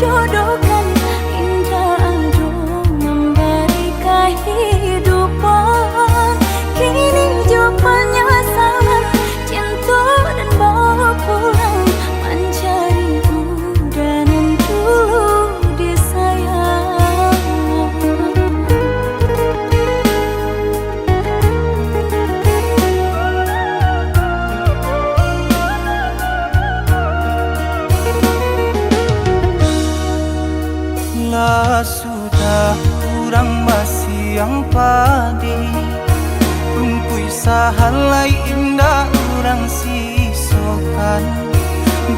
jodohkan, indah aduh memberi kehidupan. Kini jauh penyesalan, cinta dan bawa pulang, mencari udan yang dulu disayang. Lah sudah kurang masih yang padi, rumpui sahalai indah orang sisokan.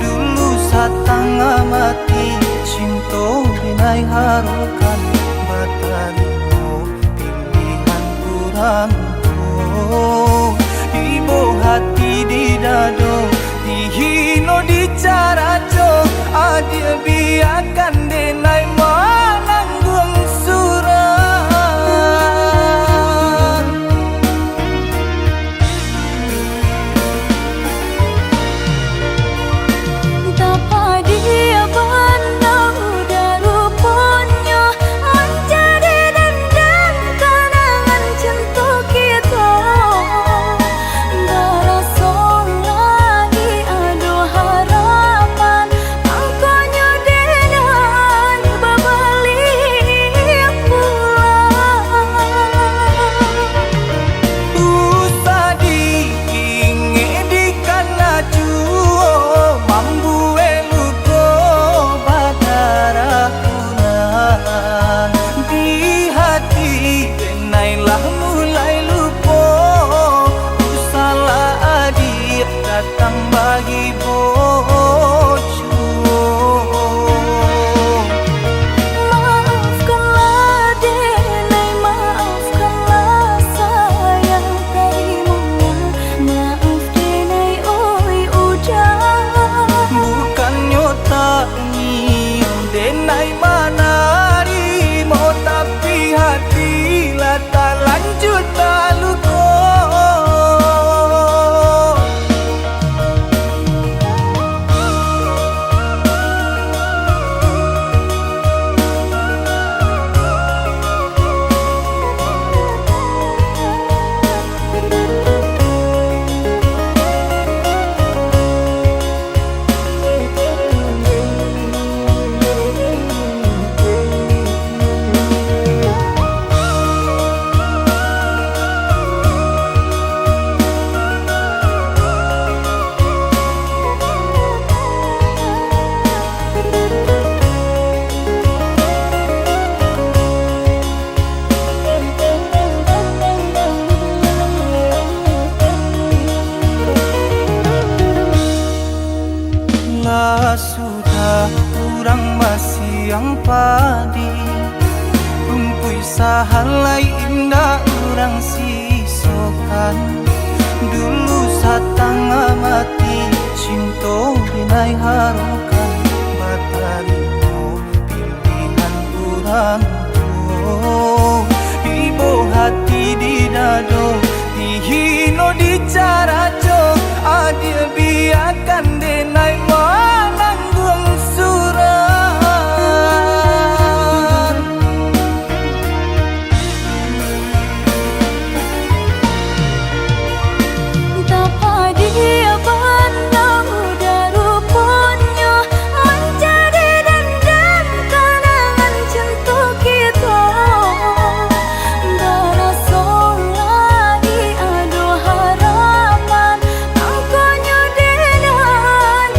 Dulu satanga mati cinta binai harukan, batarimo pilihan kurang tuh. Ibu hati di dado, dihino di cara jo, adia biarkan denai mananggung suran. Tapa dia pandang udah rupanya, menjadi dendam kenangan cinta kita. Darasa lagi ada harapan, angkanya dengan berbalik pulang. Usah diinge di kana juo, mambu eluko badarakunan. Di hati denailah mulai lupo, usalah adik datang bagi bojo. Maafkanlah denai, maafkanlah sayang, terimolah maaf denai oi udah. Bukannya tak nyium denai manarimo, tapi hatilah tak lanjut tak luko. Lah sudah kurang masih yang padi, rumpui sahalai indah orang sisokan. Dulu satanga mati cinta binai harukan, batarimo pilihan kurang tuh. Ibu hati di dado, dihino di cara jo, adia biarkan denai mananggung suran. Tapa dia pandang udah rupanya, menjadi dendam kenangan cinta kita. Darasa lagi ada harapan, angkanya dengan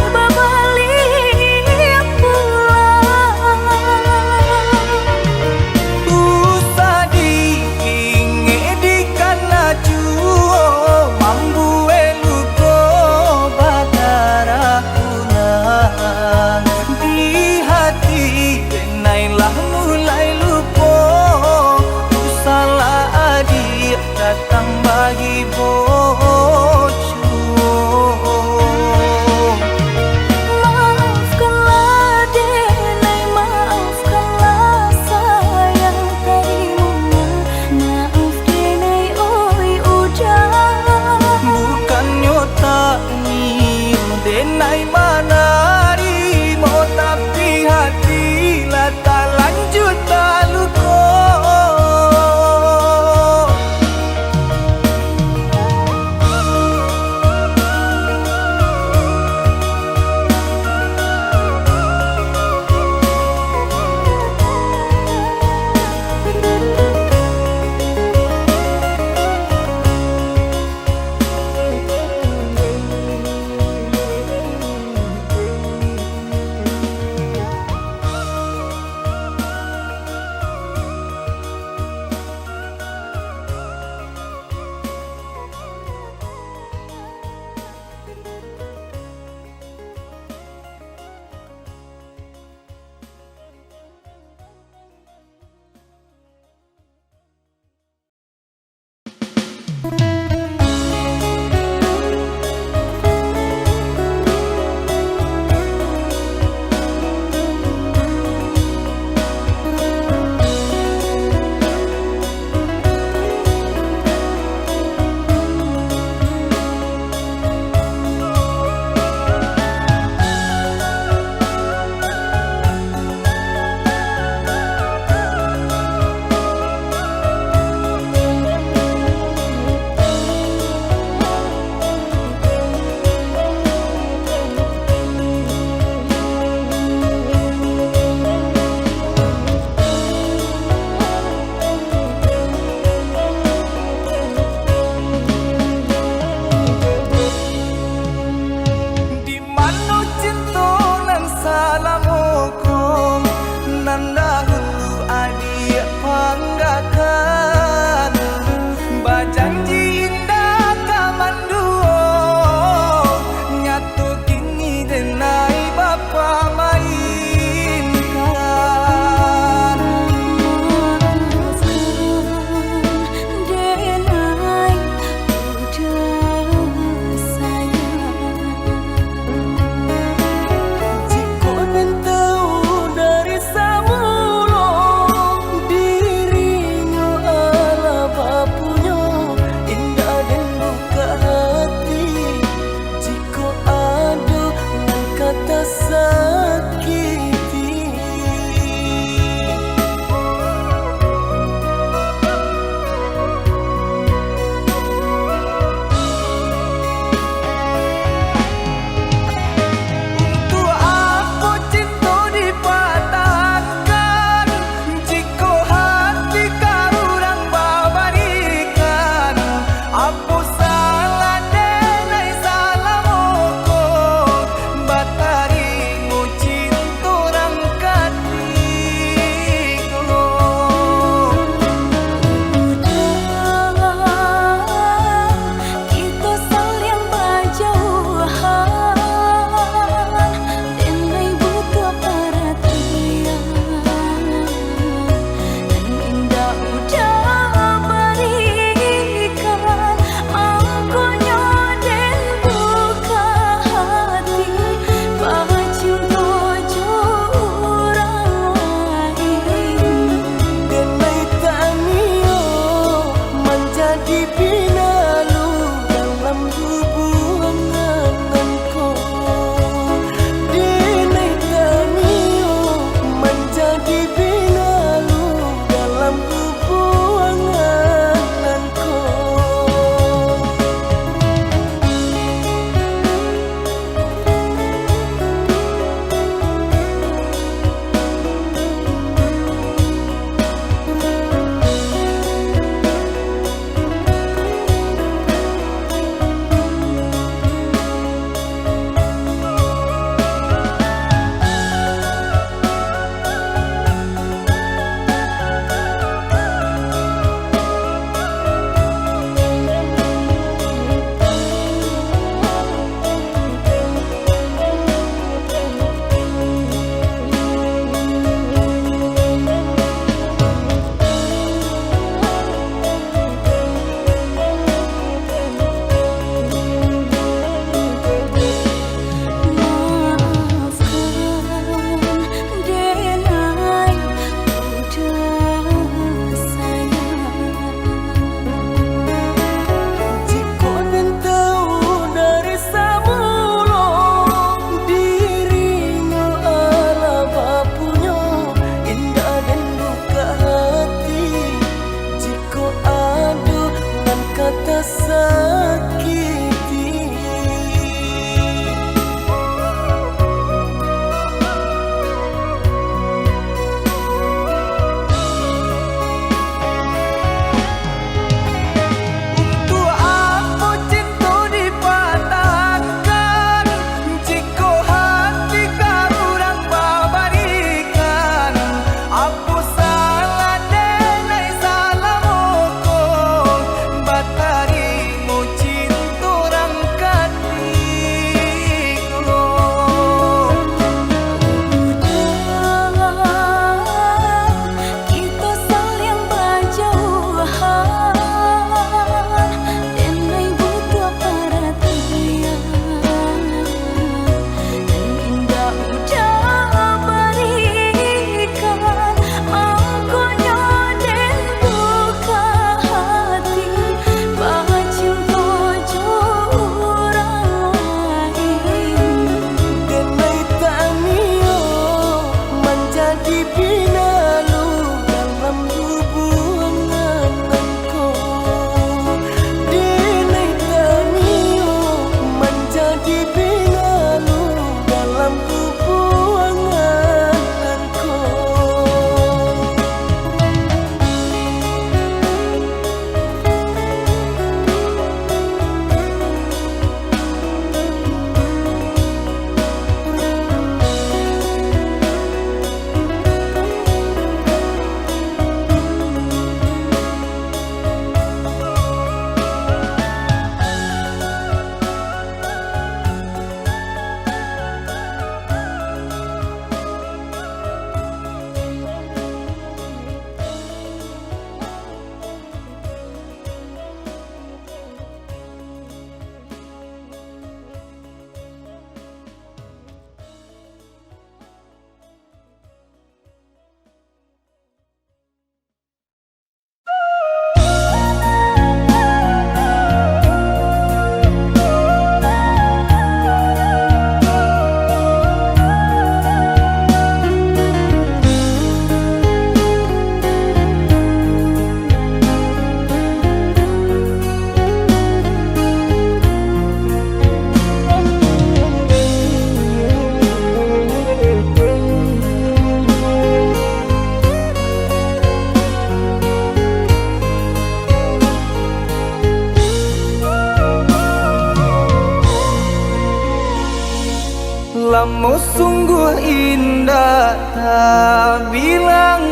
tak bilang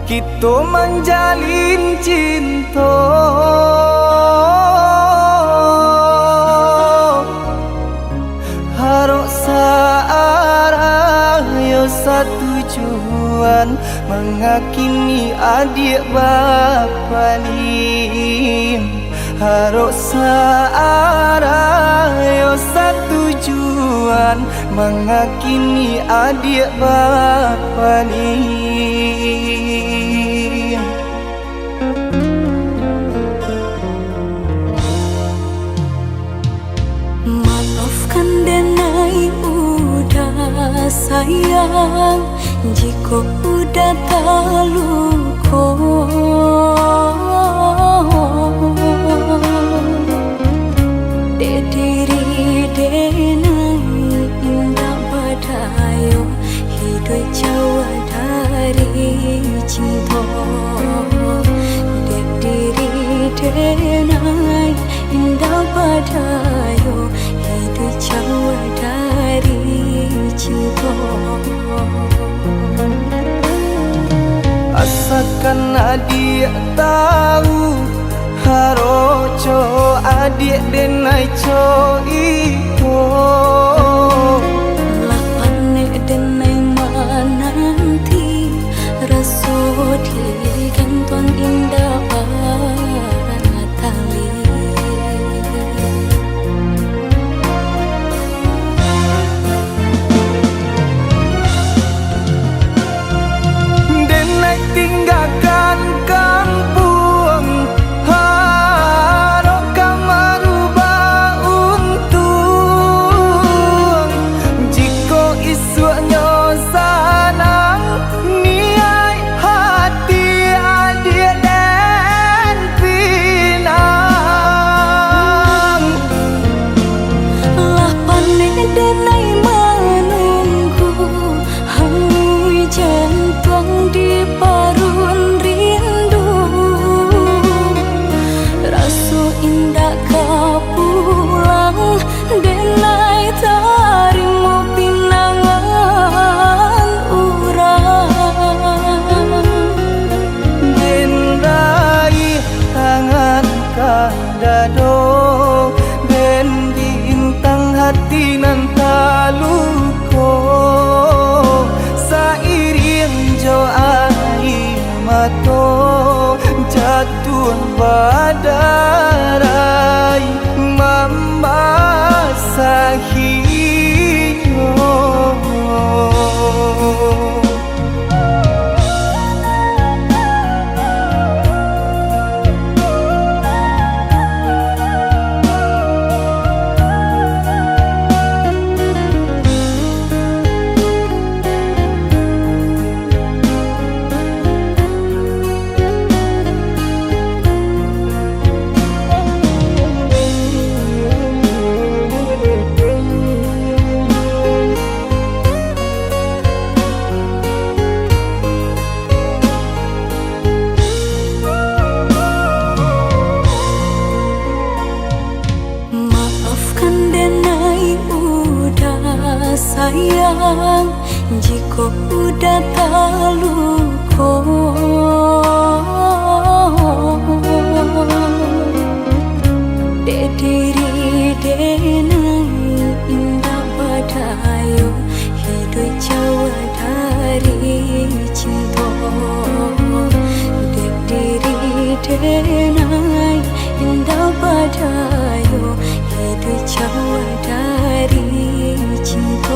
kita menjalin cinta. Harok searah yo satujuan mengakini adik bapa lim. Harok searah yo satujuan mengakini adik bapa lim. Maafkan denai udah sayang, jika udah terluka. Dek diri denai indah badayo, hidup jauh dari cinta. Dek diri denai indah badayo, hidup jauh dari cinta. Asalkan adik tahu haroco adik denai co iko. Lapane denai menanti rasut di kantong indah tali. Denai tinggalkan kampung, harok merubah untung. Jika isunya sanang niai hati adik dan pinang. Lapane denai menunggu hangus jantung di parun rindu. Rasu indah kau pulang, denai tarimo pinangan urang. Denai tangan kadado, den bintang hati nan taluko. Sairing jo air mato jatuh badarai membasahi yo. Maafkan denai udah sayang, jika udah terluka. Dek diri denai indah badayo, hidup jauh dari cinta. Dek diri denai indah badayo, hidup jauh dari cinta.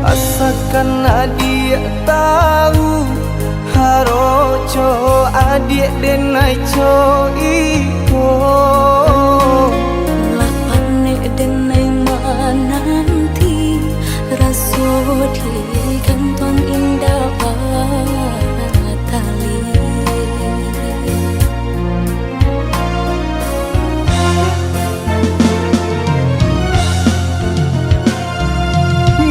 Asalkan adik tahu haroco adik denai co iko. Lapane denai menanti rasut di kantong indah tali.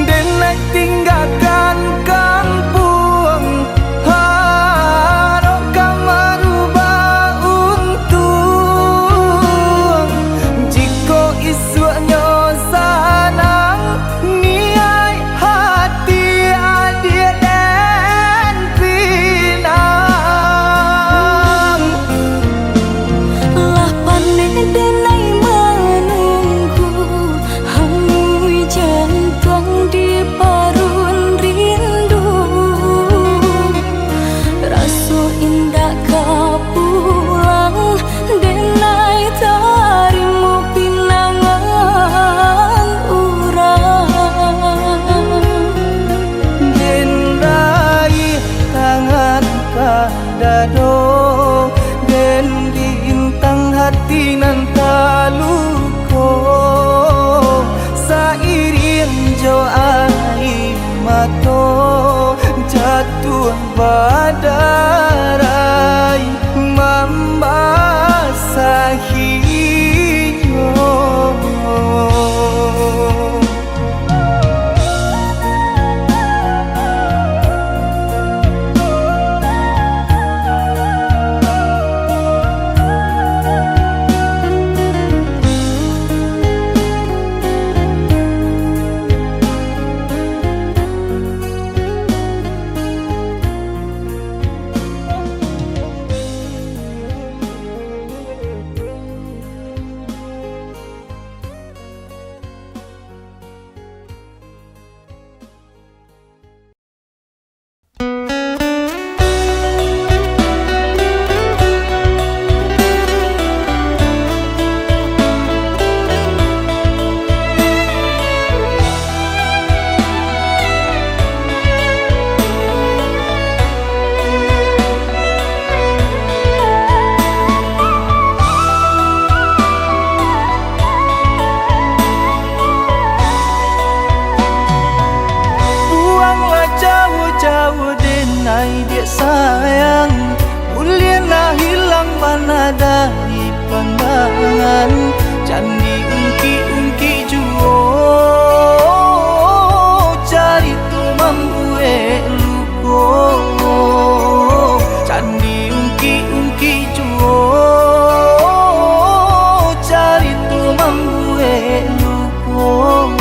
Denai tinggalkan kampung, harok merubah untung. jo air mato jatuh badarai membasahinya. Sayang, mulia hilang mana dari pandangan. Candi ungki-ungki juo cari tu membue luko. Candi ungki-ungki juo cari tu membue luko.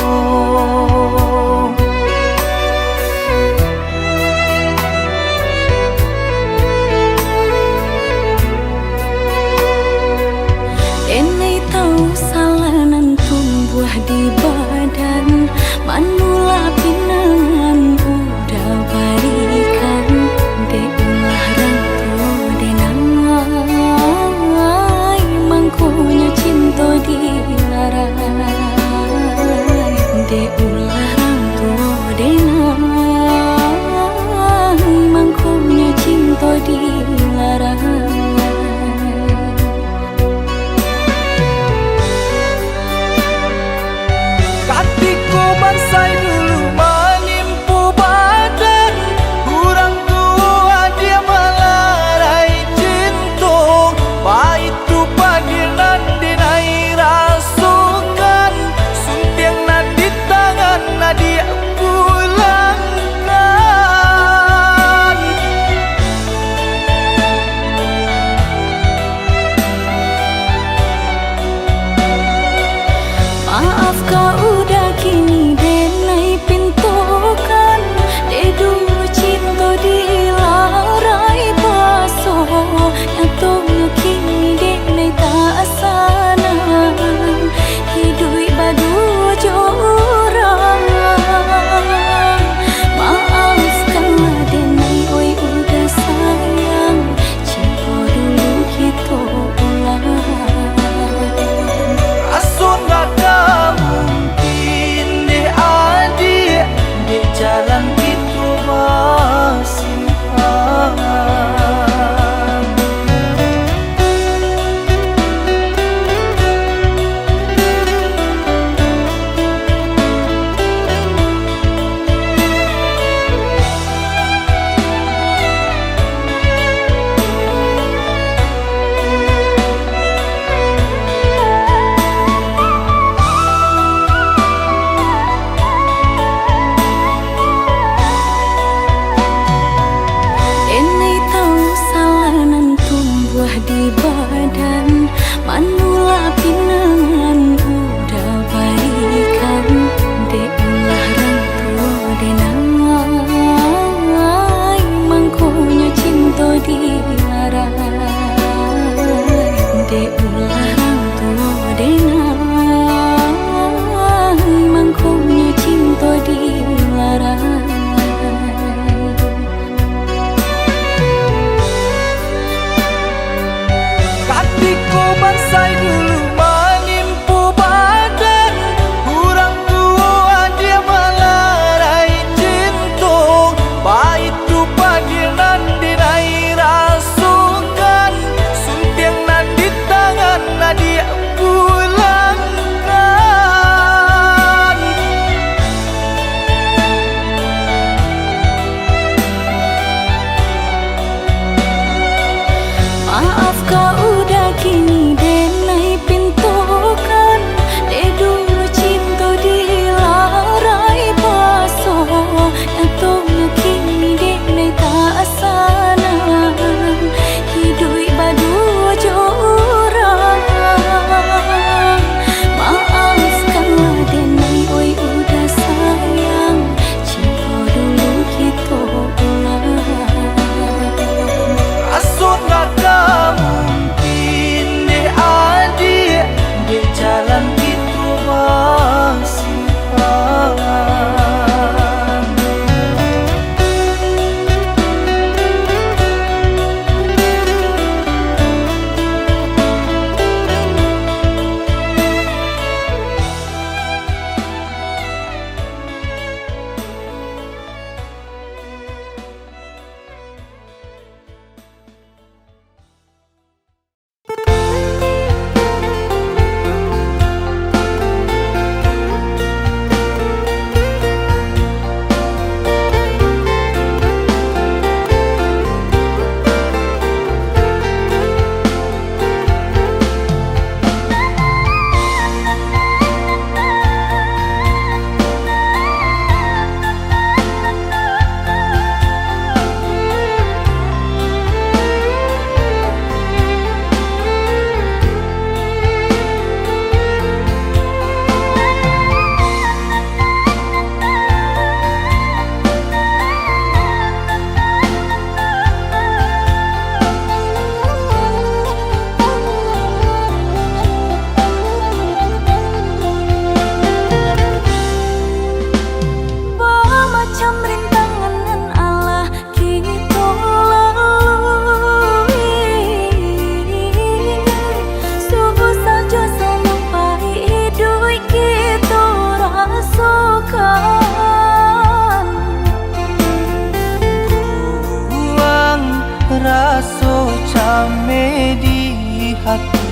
hati.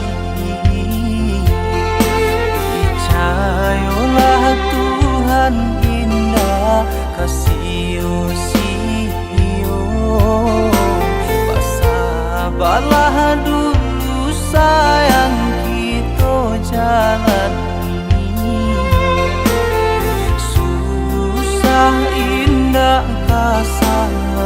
Percayalah Tuhan indah kasih-sio. Bersabarlah dulu sayang kita jalani. Susah indah kasangmu.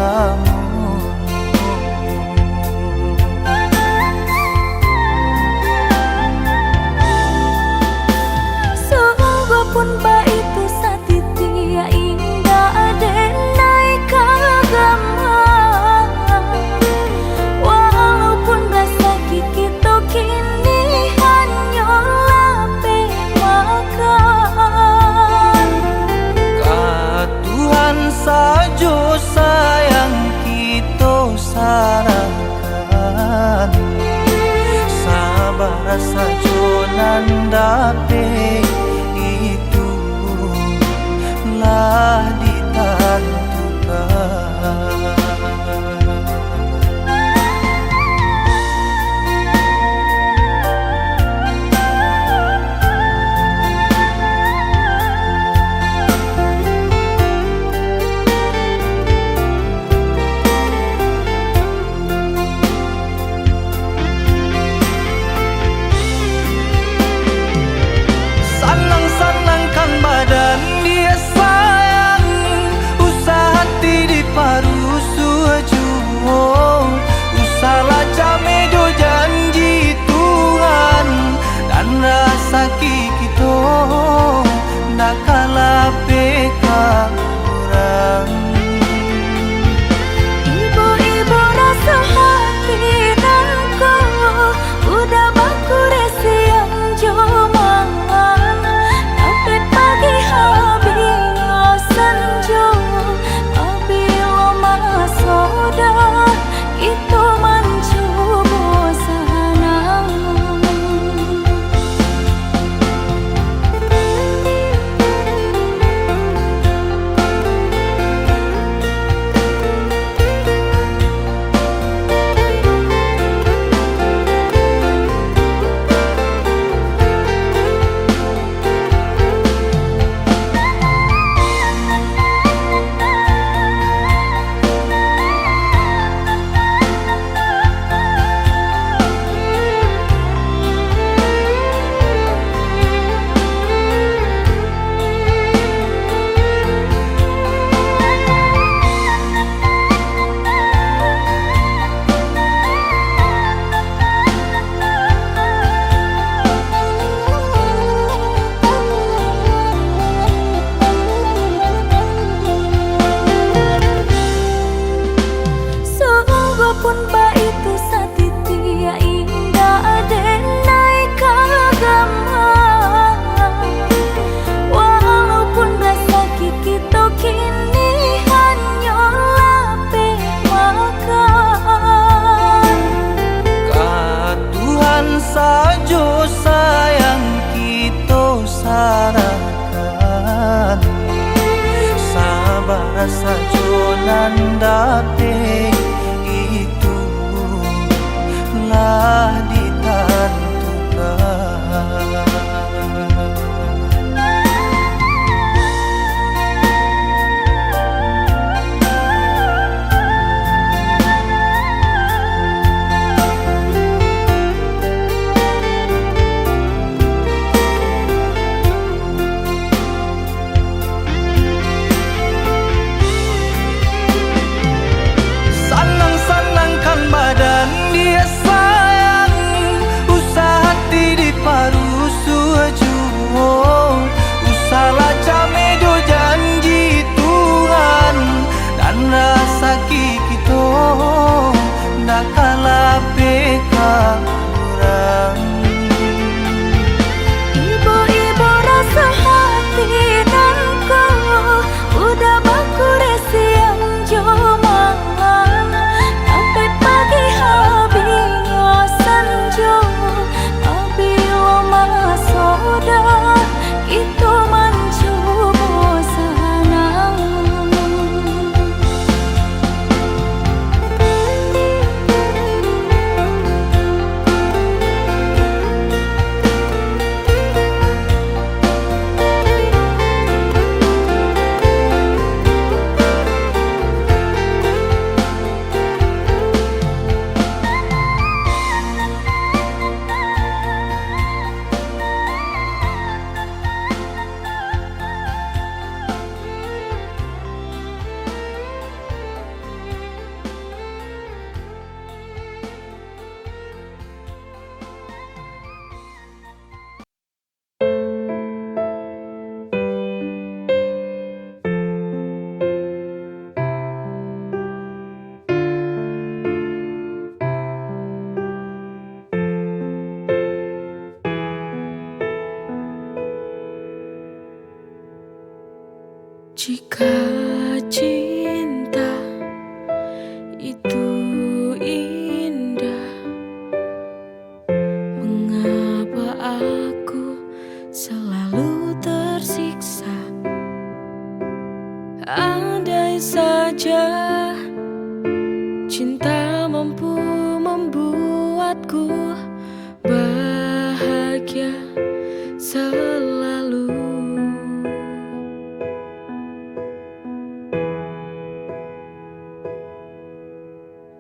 Pun ba itu satiti ya indah adenai kagama. Walaupun rasa kita kini hanyalah pemakan. Ka Tuhan saja sayang kita sarangkan. Sabar saja nandape itu lah ditentukan. Senang-senangkan badan dia sayang, usah hati di paru sujuh. Usahlah jamedo janji Tuhan dan rasa kita nak kalah peka orang. Ibu-ibu rasa hati nangko udah baku resi yang joman. Napet pagi habis senja abilo masoda itu mencoba sana. Pun ba itu satiti ya indah adenai kagama. Walaupun rasa kita kini hanyalah pemakan. Ka Tuhan saja sayang kita sarangkan. Sabar saja nandape itu lah ditentukan. Jika cinta itu indah, mengapa aku selalu tersiksa? Andai saja cinta mampu membuatku bahagia selalu.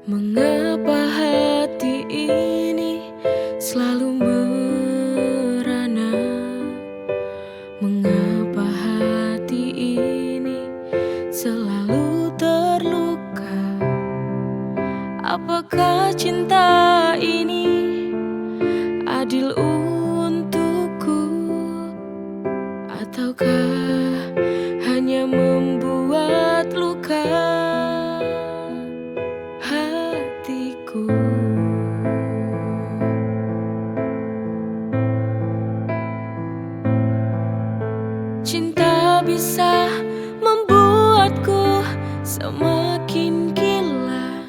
Mengapa hati ini selalu merana? Mengapa hati ini selalu terluka? Apakah cinta ini adil untukku, ataukah hanya membuat luka hatiku? Cinta bisa membuatku semakin gila,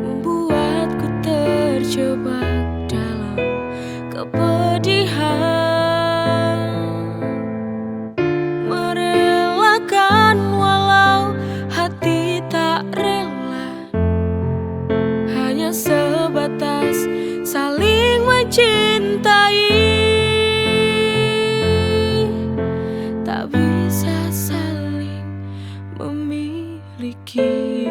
membuatku terjebak dalam kepedihan, merelakan walau hati tak rela, hanya sebatas saling mencintai, tak bisa saling memiliki.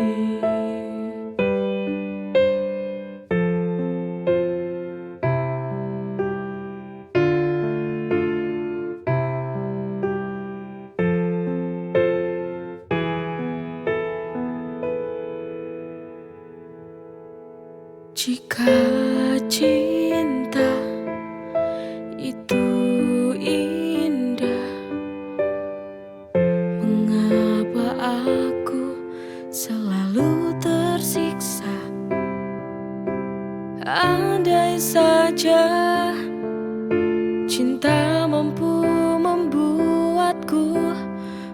Jika cinta itu indah, mengapa aku selalu tersiksa? Andai saja cinta mampu membuatku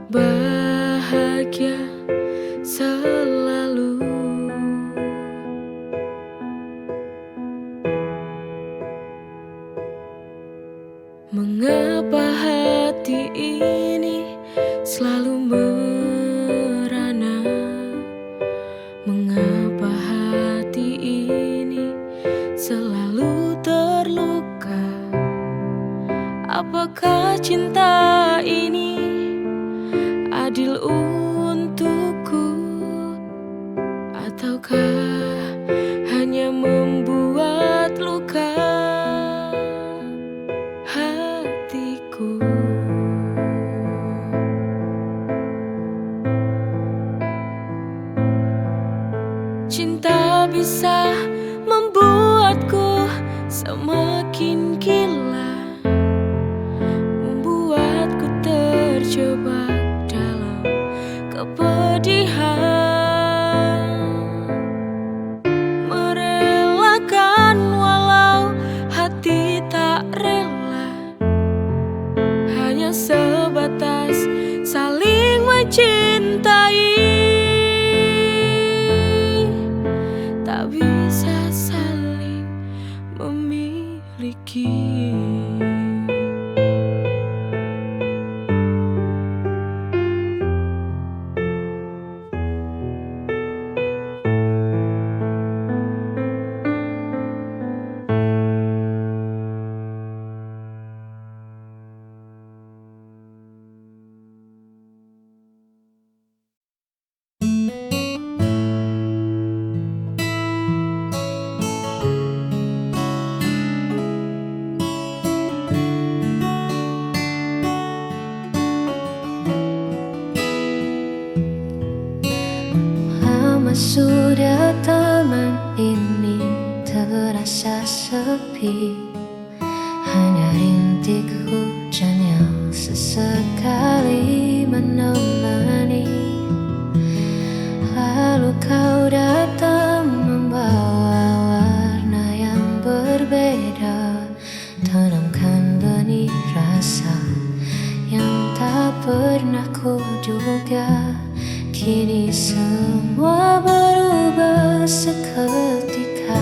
bahagia selalu. Mengapa hati ini selalu merana? Mengapa hati ini selalu terluka? Apakah cinta ini adil untukku, ataukah hanya membuat luka hatiku? Cinta bisa membuatku semakin gila, membuatku terjebak dalam kepedihan, merelakan walau hati tak rela, hanya sebatas saling mencintai, tak bisa saling memiliki. Sudah taman ini terasa sepi, hanya rintik hujan yang sesekali menemani. Lalu kau datang membawa warna yang berbeda, tanamkan benih rasa yang tak pernah ku duga, kini semua berubah seketika.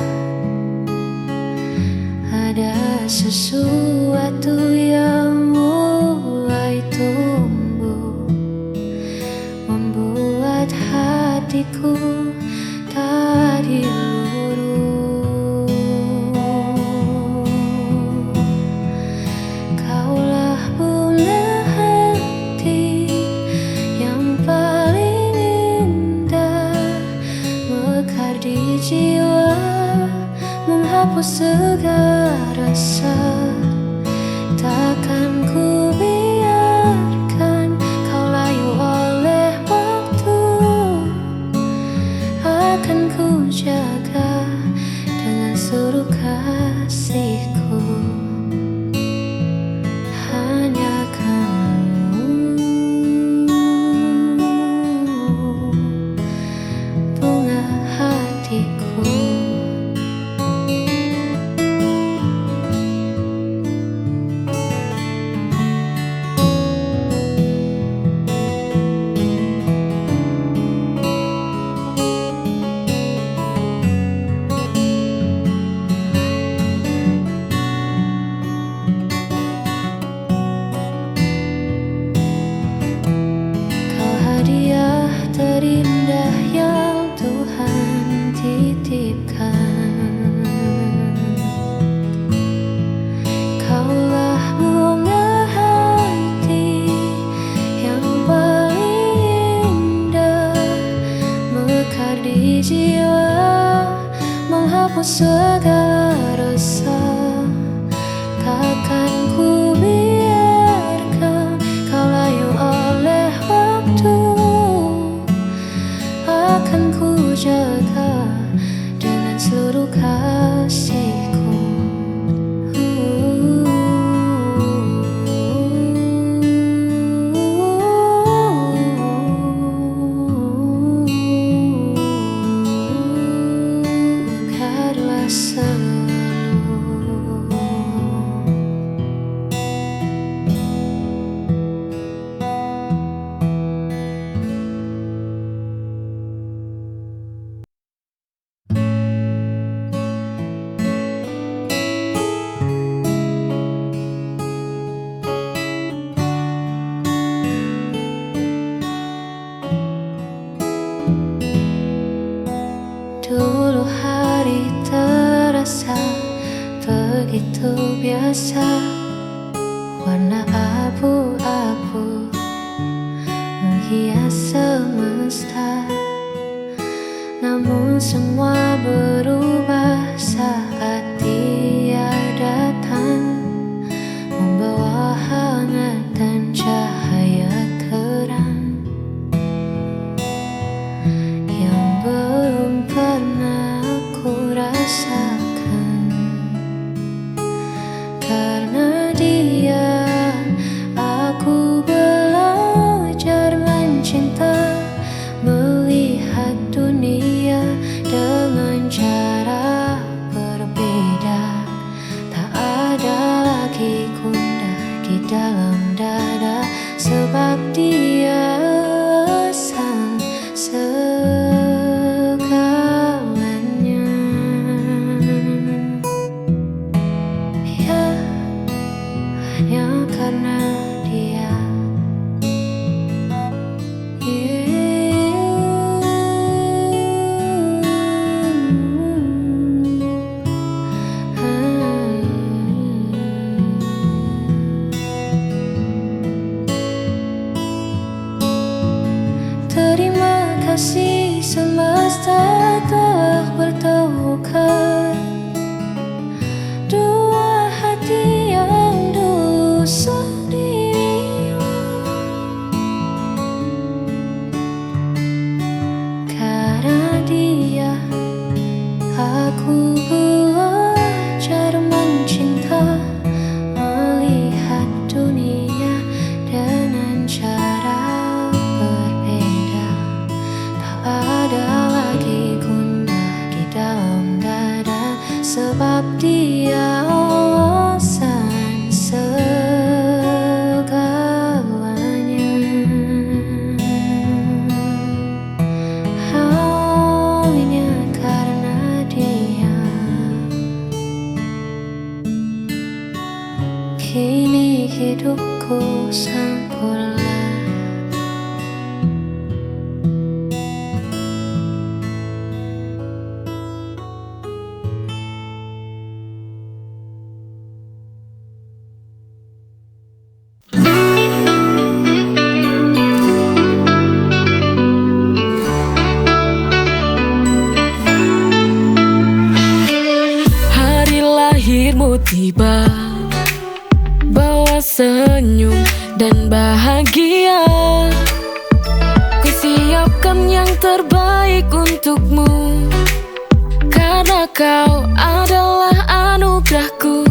Ada sesuatu yang mulai tumbuh, membuat hatiku tadi luruh. Kaulah bunga hati yang paling indah, mekar di jiwa, menghapus segala rasa. Takkan ku biarkan kau layu oleh waktu. Akan ku jaga dengan seluruh kasihku. Hanya kamu, bunga hatiku. Hadiah terindah yang Tuhan titipkan. Kaulah bunga hati yang paling indah, mekar di jiwa, menghapus segala rasa. Takkan ku biarkan kau layu oleh waktu. Akan ku jaga dengan seluruh kasihku. Mekarlah selalu. Dulu hari terasa begitu biasa, warna abu-abu menghias semesta. Namun semua berubah saat Dia datang, membawa hangat dan cahaya terang yang belum pernah aku rasakan. Karena Dia, aku belajar mencinta, melihat dunia dengan cara berbeda. Tak ada lagi gundah di dalam dada, sebab Dia sang segalanya. Ya, hanya karena Dia. Terima kasih semesta telah bertemukan dua hati yang dulu sendiri. Karena Dia, aku belajar mencinta, melihat dunia dengan cara berbeda. Tak ada lagi gundah di dalam dada, yang terbaik untukmu, karena kau adalah anugerahku.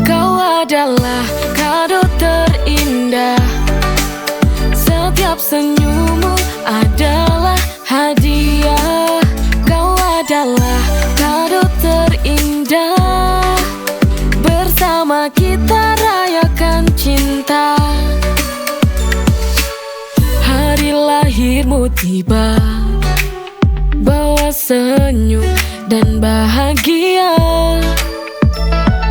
Kau adalah kado terindah, setiap senyummu adalah hadiah. Kau adalah kado terindah, bersama kita rayakan cinta. Hari lahirmu tiba, bawa senyum dan bahagia.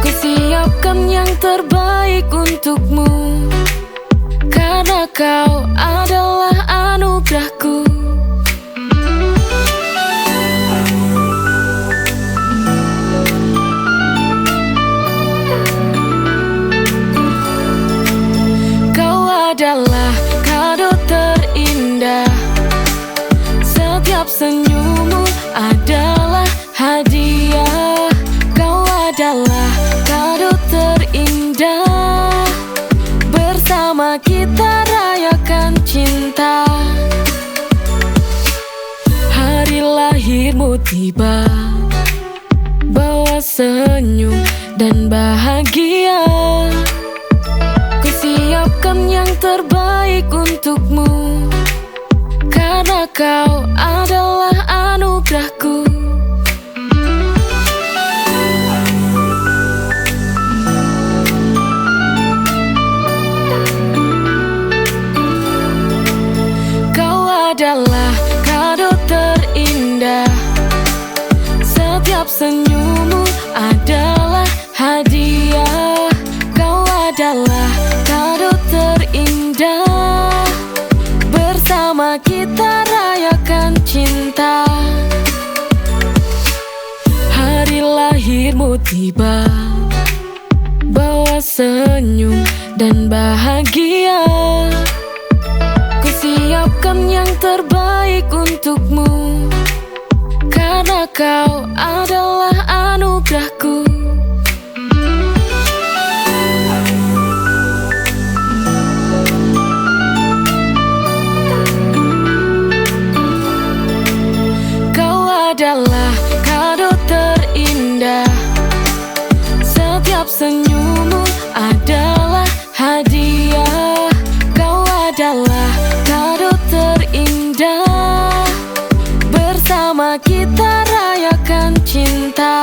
Ku siapkan yang terbaik untukmu, karena kau adalah anugerahku. Kau adalah kado terindah, setiap senyummu adalah hadiah. Kau adalah kado terindah, bersama kita rayakan cinta. Hari lahirmu tiba, bawa senyum dan bahagia. Ku siapkan yang terbaik untukmu, karena kau adalah anugerahku. Adalah kado terindah, setiap senyummu adalah hadiah. Kau adalah kado terindah, bersama kita rayakan cinta. Hari lahirmu tiba, bawa senyum dan bahagia. Siapkan yang terbaik untukmu, karena kau adalah anugerahku. Kau adalah kado terindah, setiap senyummu adalah hadiah. Kau adalah kado terindah, bersama kita rayakan cinta.